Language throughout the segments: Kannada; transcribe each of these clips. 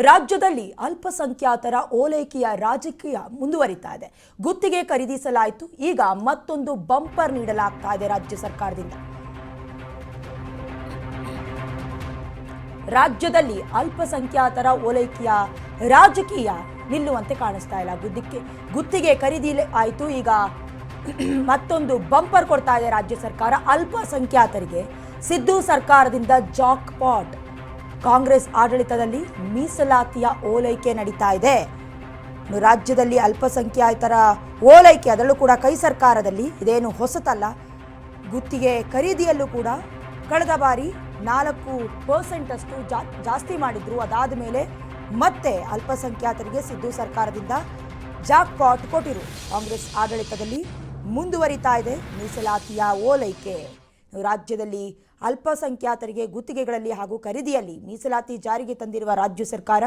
ರಾಜ್ಯದಲ್ಲಿ ಅಲ್ಪಸಂಖ್ಯಾತರ ಓಲೈಕೆಯ ರಾಜಕೀಯ ಮುಂದುವರಿತಾ ಇದೆ. ಗುತ್ತಿಗೆ ಖರೀದಿಸಲಾಯಿತು. ಈಗ ಮತ್ತೊಂದು ಬಂಪರ್ ನೀಡಲಾಗ್ತಾ ಇದೆ ರಾಜ್ಯ ಸರ್ಕಾರದಿಂದ. ರಾಜ್ಯದಲ್ಲಿ ಅಲ್ಪಸಂಖ್ಯಾತರ ಓಲೈಕೆಯ ರಾಜಕೀಯ ನಿಲ್ಲುವಂತೆ ಕಾಣಿಸ್ತಾ ಇಲ್ಲ. ಗುತ್ತಿಗೆ ಖರೀದಿ ಆಯಿತು. ಈಗ ಮತ್ತೊಂದು ಬಂಪರ್ ಕೊಡ್ತಾ ಇದೆ ರಾಜ್ಯ ಸರ್ಕಾರ. ಅಲ್ಪಸಂಖ್ಯಾತರಿಗೆ ಸಿದ್ದು ಸರ್ಕಾರದಿಂದ ಜಾಕ್ ಪಾಟ್. ಕಾಂಗ್ರೆಸ್ ಆಡಳಿತದಲ್ಲಿ ಮೀಸಲಾತಿಯ ಓಲೈಕೆ ನಡೀತಾ ಇದೆ. ರಾಜ್ಯದಲ್ಲಿ ಅಲ್ಪಸಂಖ್ಯಾತರ ಓಲೈಕೆ, ಅದರಲ್ಲೂ ಕೂಡ ಕೈ ಸರ್ಕಾರದಲ್ಲಿ ಇದೇನು ಹೊಸತಲ್ಲ. ಗುತ್ತಿಗೆ ಖರೀದಿಯಲ್ಲೂ ಕೂಡ ಕಳೆದ ಬಾರಿ 4% ಅಷ್ಟು ಜಾಸ್ತಿ ಮಾಡಿದ್ರು. ಅದಾದ ಮೇಲೆ ಮತ್ತೆ ಅಲ್ಪಸಂಖ್ಯಾತರಿಗೆ ಸಿದ್ದು ಸರ್ಕಾರದಿಂದ ಜಾಕ್ ಪಾಟ್ ಕೊಟ್ಟಿರು. ಕಾಂಗ್ರೆಸ್ ಆಡಳಿತದಲ್ಲಿ ಮುಂದುವರಿತಾ ಇದೆ ಮೀಸಲಾತಿಯ ಓಲೈಕೆ. ರಾಜ್ಯದಲ್ಲಿ ಅಲ್ಪಸಂಖ್ಯಾತರಿಗೆ ಗುತ್ತಿಗೆಗಳಲ್ಲಿ ಹಾಗೂ ಖರೀದಿಯಲ್ಲಿ ಮೀಸಲಾತಿ ಜಾರಿಗೆ ತಂದಿರುವ ರಾಜ್ಯ ಸರ್ಕಾರ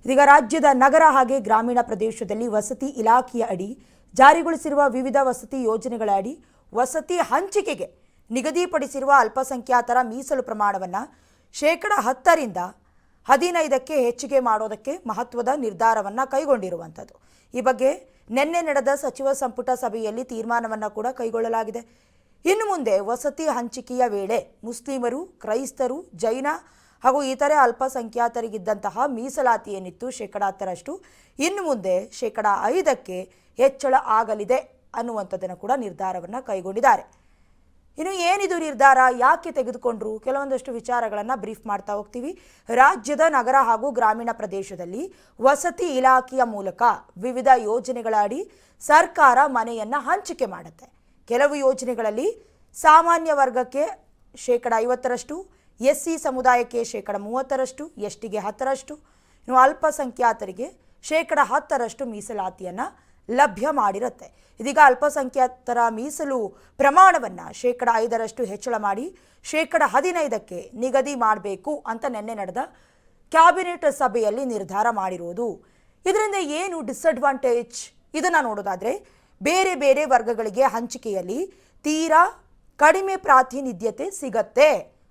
ಇದೀಗ ರಾಜ್ಯದ ನಗರ ಹಾಗೆ ಗ್ರಾಮೀಣ ಪ್ರದೇಶದಲ್ಲಿ ವಸತಿ ಇಲಾಖೆಯ ಅಡಿ ಜಾರಿಗೊಳಿಸಿರುವ ವಿವಿಧ ವಸತಿ ಯೋಜನೆಗಳ ಅಡಿ ವಸತಿ ಹಂಚಿಕೆಗೆ ನಿಗದಿಪಡಿಸಿರುವ ಅಲ್ಪಸಂಖ್ಯಾತರ ಮೀಸಲು ಪ್ರಮಾಣವನ್ನು 10% 15% ಹೆಚ್ಚಿಗೆ ಮಾಡೋದಕ್ಕೆ ಮಹತ್ವದ ನಿರ್ಧಾರವನ್ನು ಕೈಗೊಂಡಿರುವಂಥದ್ದು. ಈ ಬಗ್ಗೆ ನಿನ್ನೆ ನಡೆದ ಸಚಿವ ಸಂಪುಟ ಸಭೆಯಲ್ಲಿ ತೀರ್ಮಾನವನ್ನು ಕೂಡ ಕೈಗೊಳ್ಳಲಾಗಿದೆ. ಇನ್ನು ಮುಂದೆ ವಸತಿ ಹಂಚಿಕೆಯ ವೇಳೆ ಮುಸ್ಲಿಮರು, ಕ್ರೈಸ್ತರು, ಜೈನ ಹಾಗೂ ಇತರೆ ಅಲ್ಪಸಂಖ್ಯಾತರಿಗಿದ್ದಂತಹ ಮೀಸಲಾತಿ ಏನಿತ್ತು 10% ಇನ್ನು ಮುಂದೆ 5% ಹೆಚ್ಚಳ ಆಗಲಿದೆ ಅನ್ನುವಂಥದ್ದನ್ನು ಕೂಡ ನಿರ್ಧಾರವನ್ನು ಕೈಗೊಂಡಿದ್ದಾರೆ. ಇನ್ನು ಏನಿದು ನಿರ್ಧಾರ, ಯಾಕೆ ತೆಗೆದುಕೊಂಡ್ರು, ಕೆಲವೊಂದಷ್ಟು ವಿಚಾರಗಳನ್ನು ಬ್ರೀಫ್ ಮಾಡ್ತಾ ಹೋಗ್ತೀವಿ. ರಾಜ್ಯದ ನಗರ ಹಾಗೂ ಗ್ರಾಮೀಣ ಪ್ರದೇಶದಲ್ಲಿ ವಸತಿ ಇಲಾಖೆಯ ಮೂಲಕ ವಿವಿಧ ಯೋಜನೆಗಳ ಅಡಿ ಸರ್ಕಾರ ಮನೆಯನ್ನು ಹಂಚಿಕೆ ಮಾಡುತ್ತೆ. ಕೆಲವು ಯೋಜನೆಗಳಲ್ಲಿ ಸಾಮಾನ್ಯ ವರ್ಗಕ್ಕೆ 50%, SC ಸಮುದಾಯಕ್ಕೆ 30%, STಗೆ 10%, ಇನ್ನು ಅಲ್ಪಸಂಖ್ಯಾತರಿಗೆ 10% ಮೀಸಲಾತಿಯನ್ನು ಲಭ್ಯ ಮಾಡಿರುತ್ತೆ. ಇದೀಗ ಅಲ್ಪಸಂಖ್ಯಾತರ ಮೀಸಲು ಪ್ರಮಾಣವನ್ನು 5% ಹೆಚ್ಚಳ ಮಾಡಿ 15% ನಿಗದಿ ಮಾಡಬೇಕು ಅಂತ ನಿನ್ನೆ ನಡೆದ ಕ್ಯಾಬಿನೆಟ್ ಸಭೆಯಲ್ಲಿ ನಿರ್ಧಾರ ಮಾಡಿರುವುದು. ಇದರಿಂದ ಏನು ಡಿಸ್ಅಡ್ವಾಂಟೇಜ್ ಇದನ್ನು ನೋಡೋದಾದರೆ, ಬೇರೆ ಬೇರೆ ವರ್ಗಗಳಿಗೆ ಹಂಚಿಕೆಯಲ್ಲಿ ತೀರಾ ಕಡಿಮೆ ಪ್ರಾತಿನಿಧ್ಯತೆ ಸಿಗತ್ತೆ,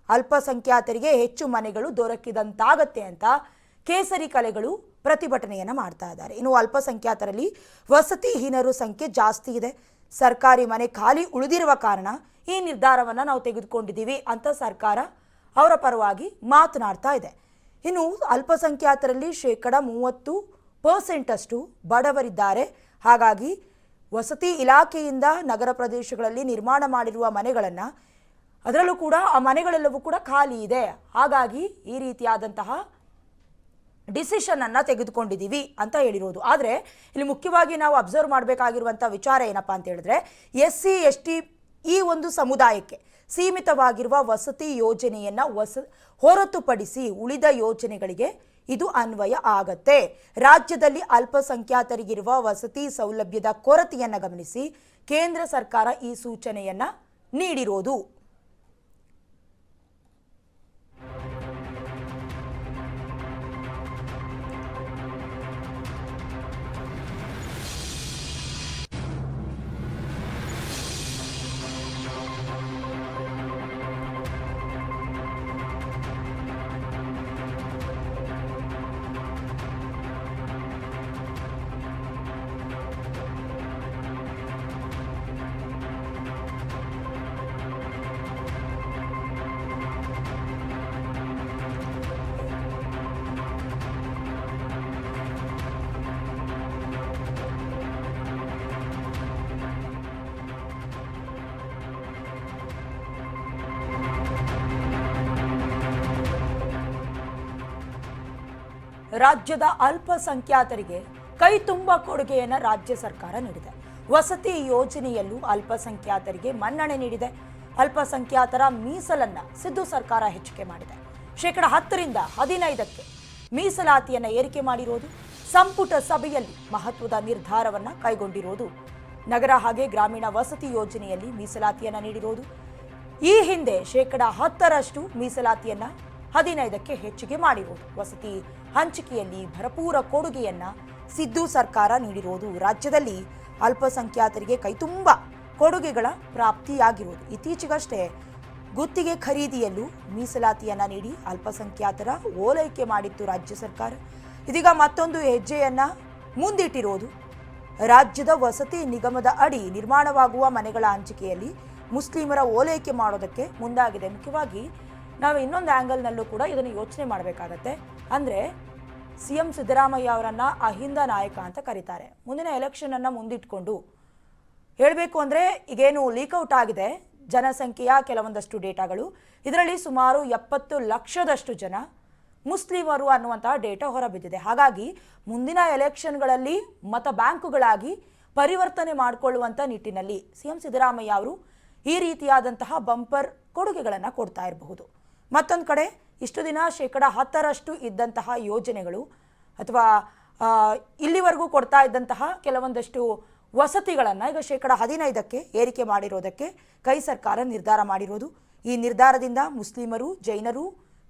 ಅಲ್ಪಸಂಖ್ಯಾತರಿಗೆ ಹೆಚ್ಚು ಮನೆಗಳು ದೊರಕಿದಂತಾಗತ್ತೆ ಅಂತ ಕೇಸರಿ ಕಲೆಗಳು ಪ್ರತಿಭಟನೆಯನ್ನು ಮಾಡ್ತಾ ಇದ್ದಾರೆ. ಇನ್ನು ಅಲ್ಪಸಂಖ್ಯಾತರಲ್ಲಿ ವಸತಿಹೀನರು ಸಂಖ್ಯೆ ಜಾಸ್ತಿ ಇದೆ. ಸರ್ಕಾರಿ ಮನೆ ಖಾಲಿ ಉಳಿದಿರುವ ಕಾರಣ ಈ ನಿರ್ಧಾರವನ್ನು ನಾವು ತೆಗೆದುಕೊಂಡಿದ್ದೀವಿ ಅಂತ ಸರ್ಕಾರ ಅವರ ಪರವಾಗಿ ಮಾತನಾಡ್ತಾ ಇದೆ. ಇನ್ನು ಅಲ್ಪಸಂಖ್ಯಾತರಲ್ಲಿ 30% ಅಷ್ಟು ಬಡವರಿದ್ದಾರೆ. ಹಾಗಾಗಿ ವಸತಿ ಇಲಾಖೆಯಿಂದ ನಗರ ಪ್ರದೇಶಗಳಲ್ಲಿ ನಿರ್ಮಾಣ ಮಾಡಿರುವ ಮನೆಗಳನ್ನು, ಅದರಲ್ಲೂ ಕೂಡ ಆ ಮನೆಗಳೆಲ್ಲವೂ ಕೂಡ ಖಾಲಿ ಇದೆ. ಹಾಗಾಗಿ ಈ ರೀತಿಯಾದಂತಹ ಡಿಸಿಷನ್ ಅನ್ನು ತೆಗೆದುಕೊಂಡಿದ್ದೀವಿ ಅಂತ ಹೇಳಿರೋದು. ಆದರೆ ಇಲ್ಲಿ ಮುಖ್ಯವಾಗಿ ನಾವು ಅಬ್ಸರ್ವ್ ಮಾಡಬೇಕಾಗಿರುವಂಥ ವಿಚಾರ ಏನಪ್ಪ ಅಂತ ಹೇಳಿದ್ರೆ, SC ST ಈ ಒಂದು ಸಮುದಾಯಕ್ಕೆ ಸೀಮಿತವಾಗಿರುವ ವಸತಿ ಯೋಜನೆಯನ್ನು ಹೊರತುಪಡಿಸಿ ಉಳಿದ ಯೋಜನೆಗಳಿಗೆ ಇದು ಅನ್ವಯ ಆಗತ್ತೆ. ರಾಜ್ಯದಲ್ಲಿ ಅಲ್ಪಸಂಖ್ಯಾತರಿಗಿರುವ ವಸತಿ ಸೌಲಭ್ಯದ ಕೊರತೆಯನ್ನು ಗಮನಿಸಿ ಕೇಂದ್ರ ಸರ್ಕಾರ ಈ ಸೂಚನೆಯನ್ನು ನೀಡಿರೋದು. ರಾಜ್ಯದ ಅಲ್ಪಸಂಖ್ಯಾತರಿಗೆ ಕೈ ತುಂಬ ಕೊಡುಗೆಯನ್ನು ರಾಜ್ಯ ಸರ್ಕಾರ ನೀಡಿದೆ. ವಸತಿ ಯೋಜನೆಯಲ್ಲೂ ಅಲ್ಪಸಂಖ್ಯಾತರಿಗೆ ಮನ್ನಣೆ ನೀಡಿದೆ. ಅಲ್ಪಸಂಖ್ಯಾತರ ಮೀಸಲನ್ನು ಸಿದ್ದು ಸರ್ಕಾರ ಹೆಚ್ಚಿಗೆ ಮಾಡಿದೆ. 10% 15% ಮೀಸಲಾತಿಯನ್ನು ಏರಿಕೆ ಮಾಡಿರೋದು. ಸಂಪುಟ ಸಭೆಯಲ್ಲಿ ಮಹತ್ವದ ನಿರ್ಧಾರವನ್ನು ಕೈಗೊಂಡಿರೋದು. ನಗರ ಹಾಗೆ ಗ್ರಾಮೀಣ ವಸತಿ ಯೋಜನೆಯಲ್ಲಿ ಮೀಸಲಾತಿಯನ್ನು ನೀಡಿರೋದು. ಈ ಹಿಂದೆ 10% ಮೀಸಲಾತಿಯನ್ನು 15% ಹೆಚ್ಚಿಗೆ ಮಾಡಿರೋದು. ವಸತಿ ಹಂಚಿಕೆಯಲ್ಲಿ ಭರಪೂರ ಕೊಡುಗೆಯನ್ನು ಸಿದ್ದು ಸರ್ಕಾರ ನೀಡಿರೋದು. ರಾಜ್ಯದಲ್ಲಿ ಅಲ್ಪಸಂಖ್ಯಾತರಿಗೆ ಕೈತುಂಬ ಕೊಡುಗೆಗಳ ಪ್ರಾಪ್ತಿಯಾಗಿರೋದು. ಇತ್ತೀಚೆಗಷ್ಟೇ ಗುತ್ತಿಗೆ ಖರೀದಿಯಲ್ಲೂ ಮೀಸಲಾತಿಯನ್ನು ನೀಡಿ ಅಲ್ಪಸಂಖ್ಯಾತರ ಓಲೈಕೆ ಮಾಡಿತ್ತು ರಾಜ್ಯ ಸರ್ಕಾರ. ಇದೀಗ ಮತ್ತೊಂದು ಹೆಜ್ಜೆಯನ್ನ ಮುಂದಿಟ್ಟಿರೋದು ರಾಜ್ಯದ ವಸತಿ ನಿಗಮದ ಅಡಿ ನಿರ್ಮಾಣವಾಗುವ ಮನೆಗಳ ಹಂಚಿಕೆಯಲ್ಲಿ ಮುಸ್ಲಿಮರ ಓಲೈಕೆ ಮಾಡೋದಕ್ಕೆ ಮುಂದಾಗಿದೆ. ಮುಖ್ಯವಾಗಿ ನಾವು ಇನ್ನೊಂದು ಆ್ಯಂಗಲ್ನಲ್ಲೂ ಕೂಡ ಇದನ್ನು ಯೋಚನೆ ಮಾಡಬೇಕಾಗತ್ತೆ. ಅಂದರೆ CM ಸಿದ್ದರಾಮಯ್ಯ ಅವರನ್ನು ಅಹಿಂದ ನಾಯಕ ಅಂತ ಕರೀತಾರೆ. ಮುಂದಿನ ಎಲೆಕ್ಷನನ್ನು ಮುಂದಿಟ್ಕೊಂಡು ಹೇಳಬೇಕು ಅಂದರೆ ಈಗೇನು ಲೀಕ್ಔಟ್ ಆಗಿದೆ ಜನಸಂಖ್ಯೆಯ ಕೆಲವೊಂದಷ್ಟು ಡೇಟಾಗಳು, ಇದರಲ್ಲಿ ಸುಮಾರು 70 ಲಕ್ಷದಷ್ಟು ಜನ ಮುಸ್ಲಿಮರು ಅನ್ನುವಂತಹ ಡೇಟಾ ಹೊರಬಿದ್ದಿದೆ. ಹಾಗಾಗಿ ಮುಂದಿನ ಎಲೆಕ್ಷನ್ಗಳಲ್ಲಿ ಮತ ಬ್ಯಾಂಕುಗಳಾಗಿ ಪರಿವರ್ತನೆ ಮಾಡಿಕೊಳ್ಳುವಂಥ ನಿಟ್ಟಿನಲ್ಲಿ CM ಸಿದ್ದರಾಮಯ್ಯ ಅವರು ಈ ರೀತಿಯಾದಂತಹ ಬಂಪರ್ ಕೊಡುಗೆಗಳನ್ನು ಕೊಡ್ತಾ ಇರಬಹುದು. ಮತ್ತೊಂದು ಕಡೆ ಇಷ್ಟು ದಿನ 10% ಇದ್ದಂತಹ ಯೋಜನೆಗಳು ಅಥವಾ ಇಲ್ಲಿವರೆಗೂ ಕೊಡ್ತಾ ಇದ್ದಂತಹ ಕೆಲವೊಂದಷ್ಟು ವಸತಿಗಳನ್ನು ಈಗ 15% ಏರಿಕೆ ಮಾಡಿರೋದಕ್ಕೆ ಕೈ ಸರ್ಕಾರ ನಿರ್ಧಾರ ಮಾಡಿರೋದು. ಈ ನಿರ್ಧಾರದಿಂದ ಮುಸ್ಲಿಮರು, ಜೈನರು,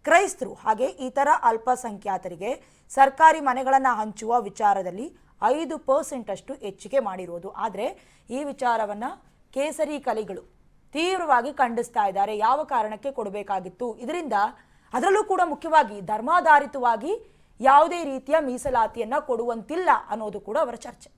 ಕ್ರೈಸ್ತರು ಹಾಗೆ ಇತರ ಅಲ್ಪಸಂಖ್ಯಾತರಿಗೆ ಸರ್ಕಾರಿ ಮನೆಗಳನ್ನು ಹಂಚುವ ವಿಚಾರದಲ್ಲಿ 5% ಅಷ್ಟು ಹೆಚ್ಚಿಗೆ ಮಾಡಿರೋದು. ಆದರೆ ಈ ವಿಚಾರವನ್ನು ಕೇಸರಿ ಕಲಿಗಳು ತೀವ್ರವಾಗಿ ಖಂಡಿಸ್ತಾ ಇದ್ದಾರೆ. ಯಾವ ಕಾರಣಕ್ಕೆ ಕೊಡಬೇಕಾಗಿತ್ತು, ಇದರಿಂದ ಅದರಲ್ಲೂ ಕೂಡ ಮುಖ್ಯವಾಗಿ ಧರ್ಮಾಧಾರಿತವಾಗಿ ಯಾವುದೇ ರೀತಿಯ ಮೀಸಲಾತಿಯನ್ನು ಕೊಡುವಂತಿಲ್ಲ ಅನ್ನೋದು ಕೂಡ ಅವರ ಚರ್ಚೆ.